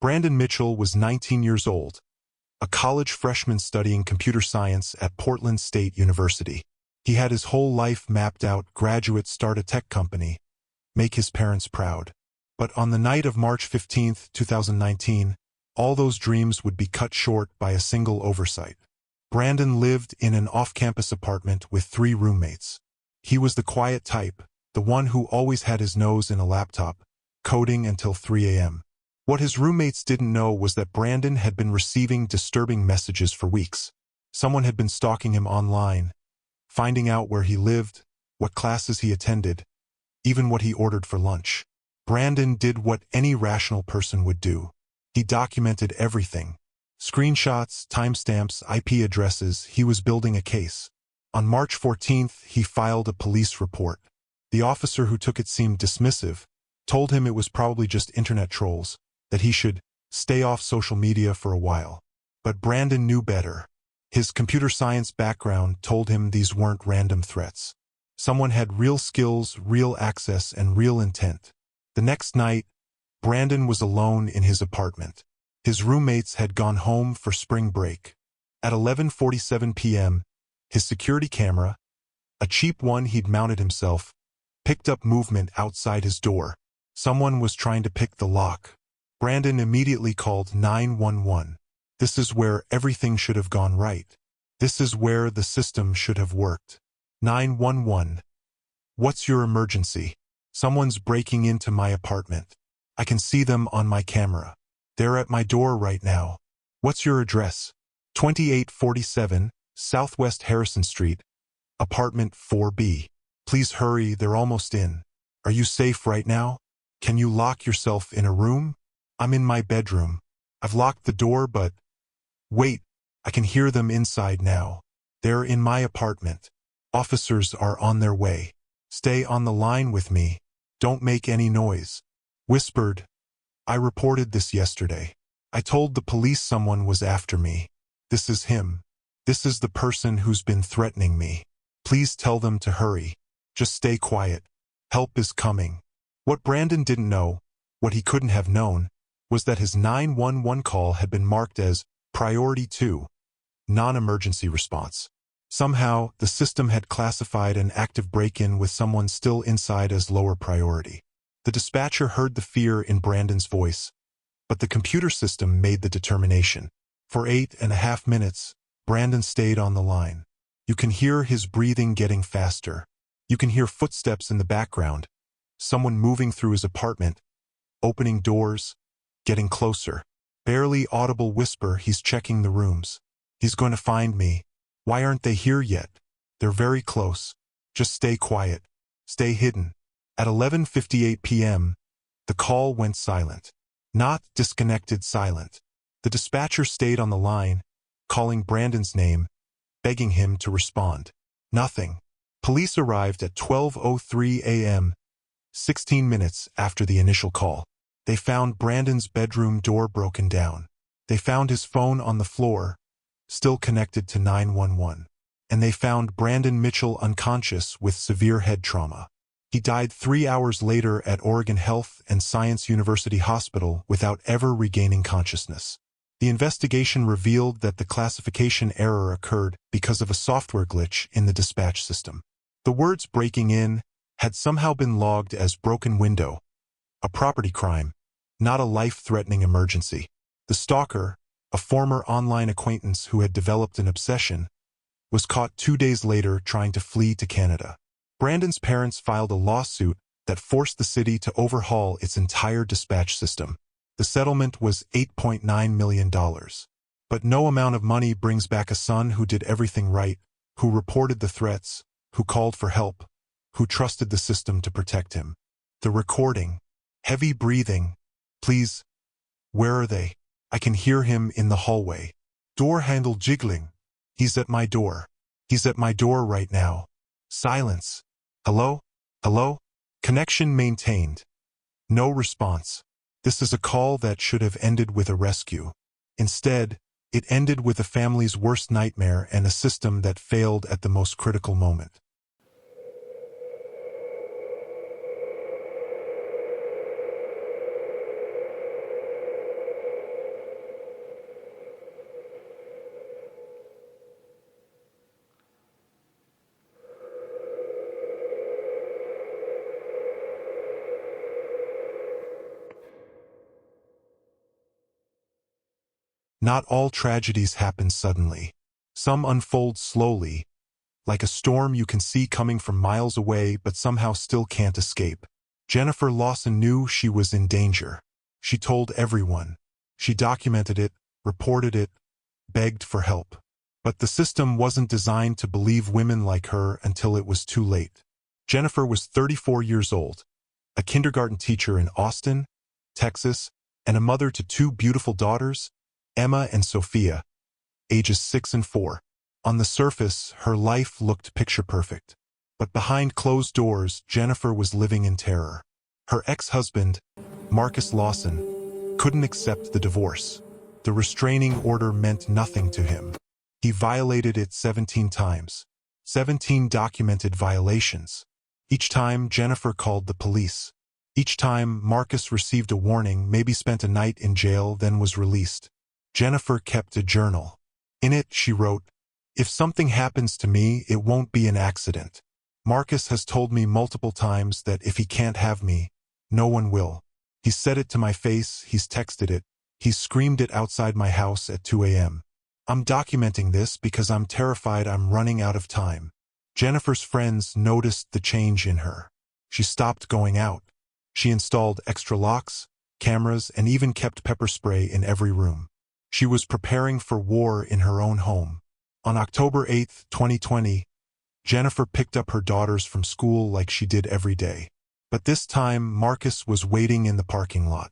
Brandon Mitchell was 19 years old, a college freshman studying computer science at Portland State University. He had his whole life mapped out: graduate, start a tech company, make his parents proud. But on the night of March 15, 2019, all those dreams would be cut short by a single oversight. Brandon lived in an off-campus apartment with 3 roommates. He was the quiet type, the one who always had his nose in a laptop, coding until 3 a.m. What his roommates didn't know was that Brandon had been receiving disturbing messages for weeks. Someone had been stalking him online, finding out where he lived, what classes he attended, even what he ordered for lunch. Brandon did what any rational person would do. He documented everything. Screenshots, timestamps, IP addresses. He was building a case. On March 14th, he filed a police report. The officer who took it seemed dismissive, told him it was probably just internet trolls, that he should stay off social media for a while. But Brandon knew better. His computer science background told him these weren't random threats. Someone had real skills, real access, and real intent. The next night, Brandon was alone in his apartment. His roommates had gone home for spring break. At 11:47 p.m., his security camera, a cheap one he'd mounted himself, picked up movement outside his door. Someone was trying to pick the lock. Brandon immediately called 911. This is where everything should have gone right. This is where the system should have worked. 911. What's your emergency? Someone's breaking into my apartment. I can see them on my camera. They're at my door right now. What's your address? 2847 Southwest Harrison Street, apartment 4B. Please hurry, they're almost in. Are you safe right now? Can you lock yourself in a room? I'm in my bedroom. I've locked the door, but... Wait, I can hear them inside now. They're in my apartment. Officers are on their way. Stay on the line with me. Don't make any noise. Whispered. I reported this yesterday. I told the police someone was after me. This is him. This is the person who's been threatening me. Please tell them to hurry. Just stay quiet. Help is coming. What Brandon didn't know, what he couldn't have known, was that his 911 call had been marked as Priority 2, non-emergency response. Somehow, the system had classified an active break-in with someone still inside as lower priority. The dispatcher heard the fear in Brandon's voice, but the computer system made the determination. For 8.5 minutes, Brandon stayed on the line. You can hear his breathing getting faster. You can hear footsteps in the background, someone moving through his apartment, opening doors, getting closer. Barely audible whisper, he's checking the rooms. He's going to find me. Why aren't they here yet? They're very close. Just stay quiet. Stay hidden. At 11:58 p.m., the call went silent. Not disconnected, silent. The dispatcher stayed on the line, calling Brandon's name, begging him to respond. Nothing. Police arrived at 12:03 a.m., 16 minutes after the initial call. They found Brandon's bedroom door broken down. They found his phone on the floor, still connected to 911. And they found Brandon Mitchell unconscious with severe head trauma. He died 3 hours later at Oregon Health and Science University Hospital without ever regaining consciousness. The investigation revealed that the classification error occurred because of a software glitch in the dispatch system. The words breaking in had somehow been logged as broken window, a property crime, not a life-threatening emergency. The stalker, a former online acquaintance who had developed an obsession, was caught 2 days later trying to flee to Canada. Brandon's parents filed a lawsuit that forced the city to overhaul its entire dispatch system. The settlement was $8.9 million. But no amount of money brings back a son who did everything right, who reported the threats, who called for help, who trusted the system to protect him. The recording. Heavy breathing. Please. Where are they? I can hear him in the hallway. Door handle jiggling. He's at my door. He's at my door right now. Silence. Hello? Hello? Connection maintained. No response. This is a call that should have ended with a rescue. Instead, it ended with a family's worst nightmare and a system that failed at the most critical moment. Not all tragedies happen suddenly. Some unfold slowly, like a storm you can see coming from miles away but somehow still can't escape. Jennifer Lawson knew she was in danger. She told everyone. She documented it, reported it, begged for help. But the system wasn't designed to believe women like her until it was too late. Jennifer was 34 years old, a kindergarten teacher in Austin, Texas, and a mother to two beautiful daughters, Emma and Sophia, ages 6 and 4. On the surface, her life looked picture-perfect. But behind closed doors, Jennifer was living in terror. Her ex-husband, Marcus Lawson, couldn't accept the divorce. The restraining order meant nothing to him. He violated it 17 times. 17 documented violations. Each time, Jennifer called the police. Each time, Marcus received a warning, maybe spent a night in jail, then was released. Jennifer kept a journal. In it, she wrote, "If something happens to me, it won't be an accident. Marcus has told me multiple times that if he can't have me, no one will. He's said it to my face, he's texted it, he's screamed it outside my house at 2 a.m. I'm documenting this because I'm terrified I'm running out of time." Jennifer's friends noticed the change in her. She stopped going out. She installed extra locks, cameras, and even kept pepper spray in every room. She was preparing for war in her own home. On October 8, 2020, Jennifer picked up her daughters from school like she did every day. But this time, Marcus was waiting in the parking lot.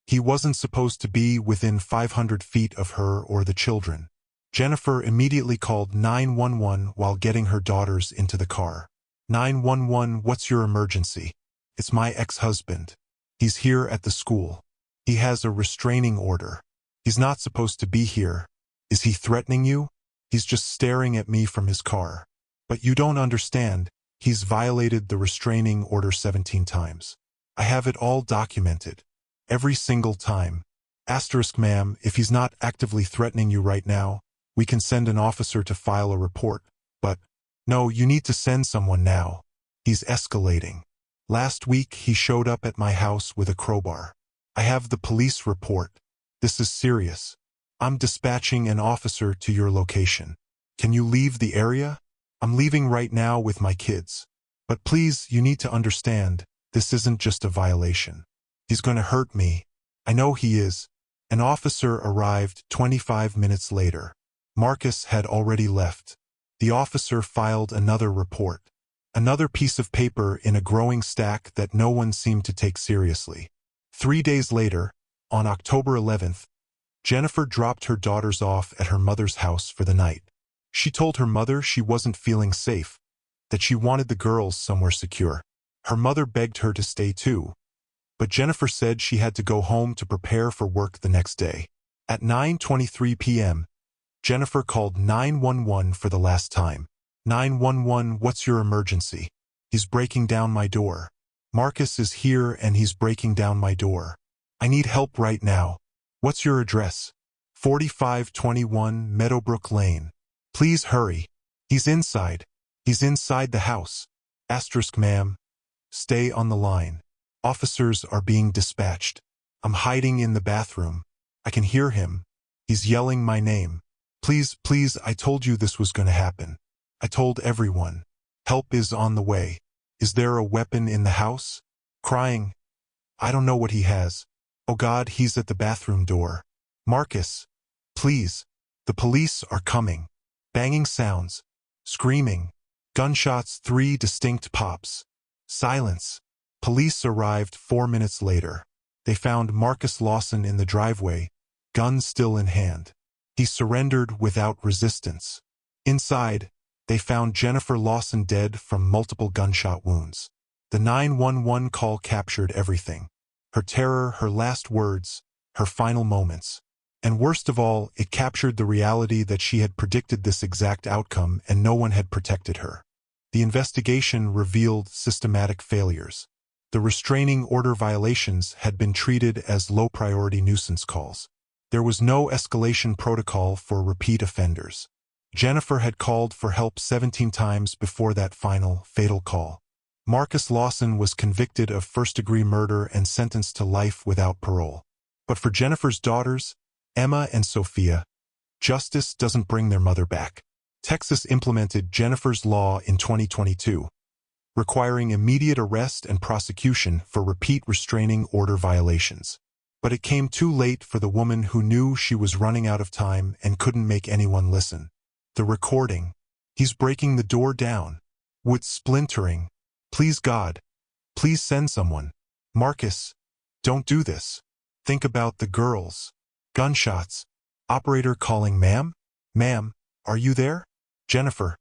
He wasn't supposed to be within 500 feet of her or the children. Jennifer immediately called 911 while getting her daughters into the car. 911, what's your emergency? It's my ex-husband. He's here at the school. He has a restraining order. He's not supposed to be here. Is he threatening you? He's just staring at me from his car. But you don't understand. He's violated the restraining order 17 times. I have it all documented. Every single time. Asterisk, ma'am, if he's not actively threatening you right now, we can send an officer to file a report. But, no, you need to send someone now. He's escalating. Last week, he showed up at my house with a crowbar. I have the police report. This is serious. I'm dispatching an officer to your location. Can you leave the area? I'm leaving right now with my kids. But please, you need to understand, this isn't just a violation. He's going to hurt me. I know he is. An officer arrived 25 minutes later. Marcus had already left. The officer filed another report. Another piece of paper in a growing stack that no one seemed to take seriously. 3 days later, on October 11th, Jennifer dropped her daughters off at her mother's house for the night. She told her mother she wasn't feeling safe, that she wanted the girls somewhere secure. Her mother begged her to stay too, but Jennifer said she had to go home to prepare for work the next day. At 9:23 p.m., Jennifer called 911 for the last time. 911, what's your emergency? He's breaking down my door. Marcus is here and he's breaking down my door. I need help right now. What's your address? 4521 Meadowbrook Lane. Please hurry. He's inside. He's inside the house. Asterisk, ma'am. Stay on the line. Officers are being dispatched. I'm hiding in the bathroom. I can hear him. He's yelling my name. Please, please, I told you this was going to happen. I told everyone. Help is on the way. Is there a weapon in the house? Crying. I don't know what he has. Oh God, he's at the bathroom door. Marcus. Please. The police are coming. Banging sounds. Screaming. Gunshots, 3 distinct pops. Silence. Police arrived 4 minutes later. They found Marcus Lawson in the driveway, gun still in hand. He surrendered without resistance. Inside, they found Jennifer Lawson dead from multiple gunshot wounds. The 911 call captured everything. Her terror, her last words, her final moments. And worst of all, it captured the reality that she had predicted this exact outcome and no one had protected her. The investigation revealed systematic failures. The restraining order violations had been treated as low-priority nuisance calls. There was no escalation protocol for repeat offenders. Jennifer had called for help 17 times before that final, fatal call. Marcus Lawson was convicted of first-degree murder and sentenced to life without parole. But for Jennifer's daughters, Emma and Sophia. Justice doesn't bring their mother back. Texas implemented Jennifer's Law in 2022, requiring immediate arrest and prosecution for repeat restraining order violations. But it came too late for the woman who knew she was running out of time and couldn't make anyone listen. The recording. He's breaking the door down. Wood splintering. Please God. Please send someone. Marcus. Don't do this. Think about the girls. Gunshots. Operator calling ma'am? Ma'am, are you there? Jennifer.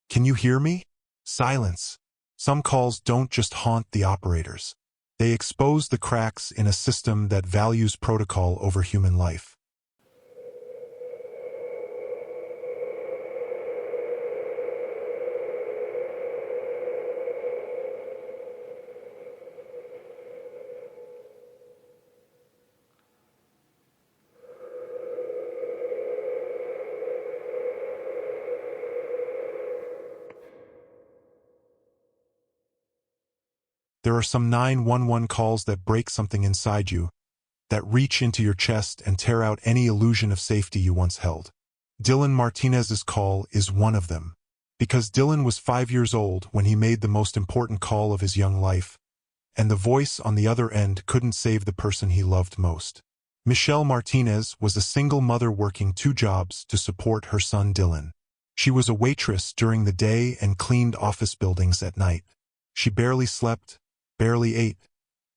Can you hear me? Silence. Some calls don't just haunt the operators. They expose the cracks in a system that values protocol over human life. There are some 911 calls that break something inside you, that reach into your chest and tear out any illusion of safety you once held. Dylan Martinez's call is one of them. Because Dylan was 5 years old when he made the most important call of his young life, and the voice on the other end couldn't save the person he loved most. Michelle Martinez was a single mother working 2 jobs to support her son Dylan. She was a waitress during the day and cleaned office buildings at night. She barely slept, barely ate,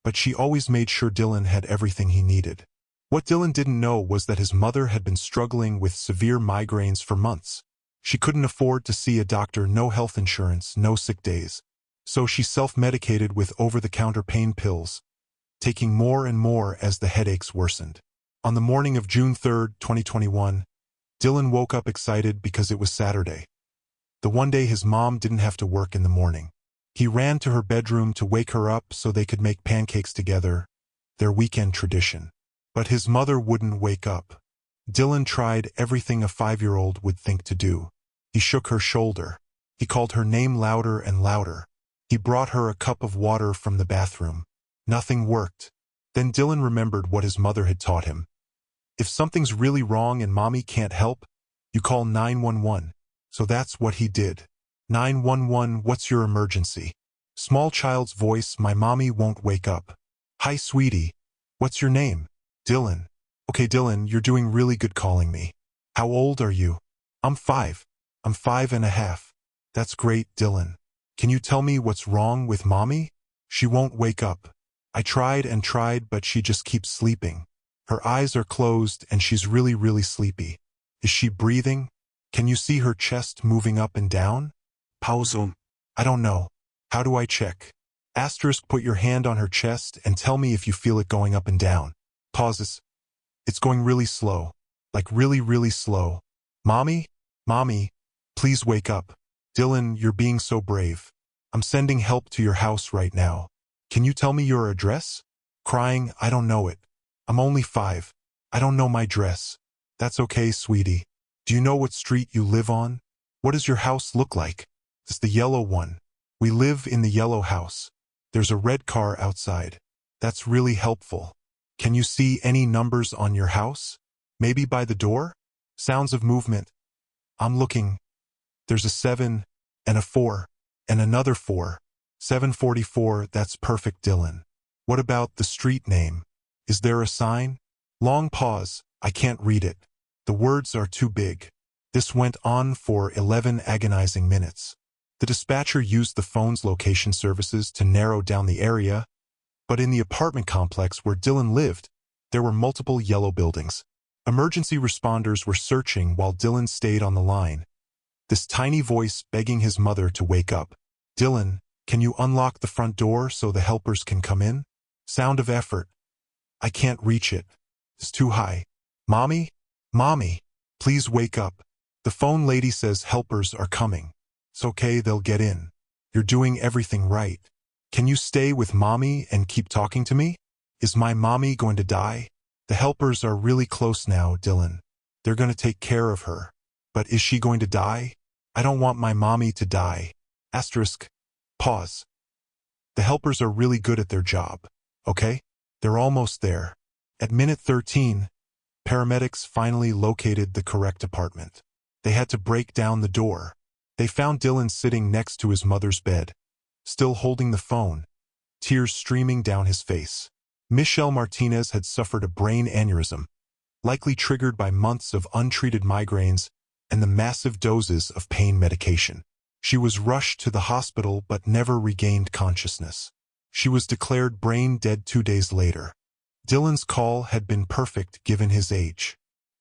but she always made sure Dylan had everything he needed. What Dylan didn't know was that his mother had been struggling with severe migraines for months. She couldn't afford to see a doctor, no health insurance, no sick days. So she self-medicated with over-the-counter pain pills, taking more and more as the headaches worsened. On the morning of June 3, 2021, Dylan woke up excited because it was Saturday. The one day his mom didn't have to work in the morning. He ran to her bedroom to wake her up so they could make pancakes together, their weekend tradition. But his mother wouldn't wake up. Dylan tried everything a 5-year-old would think to do. He shook her shoulder. He called her name louder and louder. He brought her a cup of water from the bathroom. Nothing worked. Then Dylan remembered what his mother had taught him. If something's really wrong and mommy can't help, you call 911. So that's what he did. 911, what's your emergency? Small child's voice, my mommy won't wake up. Hi, sweetie. What's your name? Dylan. Okay, Dylan, you're doing really good calling me. How old are you? I'm 5. I'm 5.5. That's great, Dylan. Can you tell me what's wrong with mommy? She won't wake up. I tried and tried, but she just keeps sleeping. Her eyes are closed and she's really, really sleepy. Is she breathing? Can you see her chest moving up and down? Pause. I don't know. How do I check? Asterisk, put your hand on her chest and tell me if you feel it going up and down. Pauses. It's going really slow. Like really, really slow. Mommy? Mommy? Please wake up. Dylan, you're being so brave. I'm sending help to your house right now. Can you tell me your address? Crying, I don't know it. I'm only 5. I don't know my address. That's okay, sweetie. Do you know what street you live on? What does your house look like? It's the yellow one. We live in the yellow house. There's a red car outside. That's really helpful. Can you see any numbers on your house? Maybe by the door? Sounds of movement. I'm looking. There's a 7 and a 4 and another 4. 744, that's perfect, Dylan. What about the street name? Is there a sign? Long pause. I can't read it. The words are too big. This went on for 11 agonizing minutes. The dispatcher used the phone's location services to narrow down the area, but in the apartment complex where Dylan lived, there were multiple yellow buildings. Emergency responders were searching while Dylan stayed on the line. This tiny voice begging his mother to wake up. Dylan, can you unlock the front door so the helpers can come in? Sound of effort. I can't reach it. It's too high. Mommy? Mommy, please wake up. The phone lady says helpers are coming. It's okay, they'll get in. You're doing everything right. Can you stay with mommy and keep talking to me? Is my mommy going to die? The helpers are really close now, Dylan. They're going to take care of her. But is she going to die? I don't want my mommy to die. Asterisk. Pause. The helpers are really good at their job. Okay? They're almost there. At minute 13, Paramedics finally located the correct apartment. They had to break down the door. They found Dylan sitting next to his mother's bed, still holding the phone, tears streaming down his face. Michelle Martinez had suffered a brain aneurysm, likely triggered by months of untreated migraines and the massive doses of pain medication. She was rushed to the hospital but never regained consciousness. She was declared brain dead 2 days later. Dylan's call had been perfect given his age.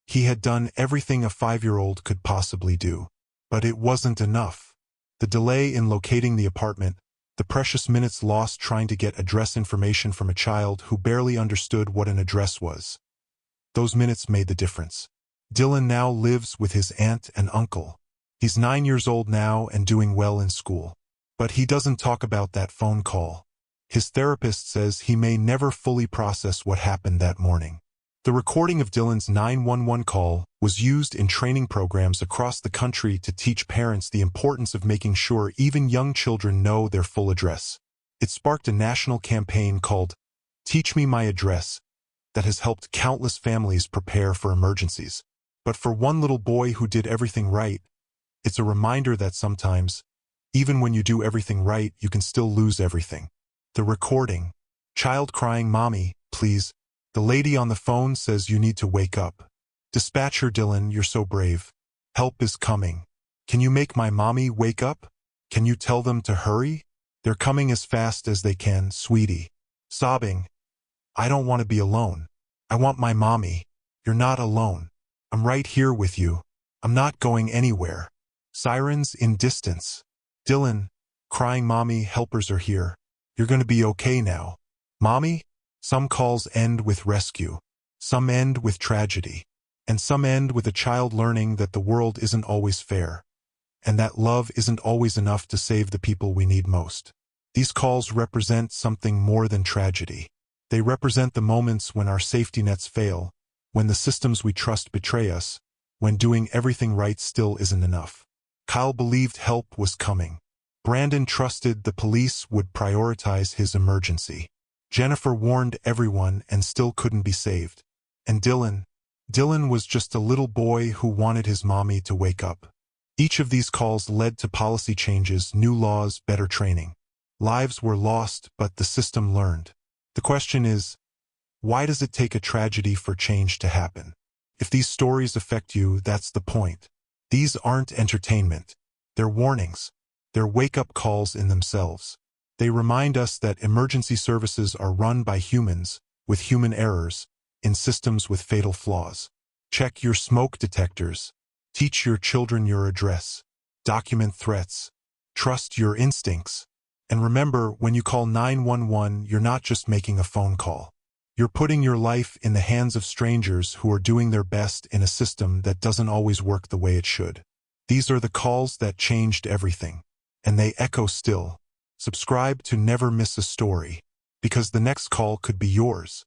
He had done everything a 5-year-old could possibly do. But it wasn't enough. The delay in locating the apartment, the precious minutes lost trying to get address information from a child who barely understood what an address was. Those minutes made the difference. Dylan now lives with his aunt and uncle. He's 9 years old now and doing well in school. But he doesn't talk about that phone call. His therapist says he may never fully process what happened that morning. The recording of Dylan's 911 call was used in training programs across the country to teach parents the importance of making sure even young children know their full address. It sparked a national campaign called Teach Me My Address that has helped countless families prepare for emergencies. But for one little boy who did everything right, it's a reminder that sometimes, even when you do everything right, you can still lose everything. The recording. Child crying, "Mommy, please." The lady on the phone says, "You need to wake up." Dispatcher, "Dylan, you're so brave. Help is coming. Can you make my mommy wake up? Can you tell them to hurry? They're coming as fast as they can, sweetie." Sobbing, "I don't want to be alone. I want my mommy. You're not alone. I'm right here with you. I'm not going anywhere." Sirens in distance. Dylan, crying, "Mommy, helpers are here. You're going to be okay now. Mommy?" Some calls end with rescue. Some end with tragedy. And some end with a child learning that the world isn't always fair, and that love isn't always enough to save the people we need most. These calls represent something more than tragedy. They represent the moments when our safety nets fail, when the systems we trust betray us, when doing everything right still isn't enough. Kyle believed help was coming. Brandon trusted the police would prioritize his emergency. Jennifer warned everyone and still couldn't be saved. And Dylan was just a little boy who wanted his mommy to wake up. Each of these calls led to policy changes, new laws, better training. Lives were lost, but the system learned. The question is, why does it take a tragedy for change to happen? If these stories affect you, that's the point. These aren't entertainment. They're warnings. They're wake-up calls in themselves. They remind us that emergency services are run by humans, with human errors, in systems with fatal flaws. Check your smoke detectors. Teach your children your address. Document threats. Trust your instincts. And remember, when you call 911, you're not just making a phone call. You're putting your life in the hands of strangers who are doing their best in a system that doesn't always work the way it should. These are the calls that changed everything. And they echo still. Subscribe to never miss a story, because the next call could be yours.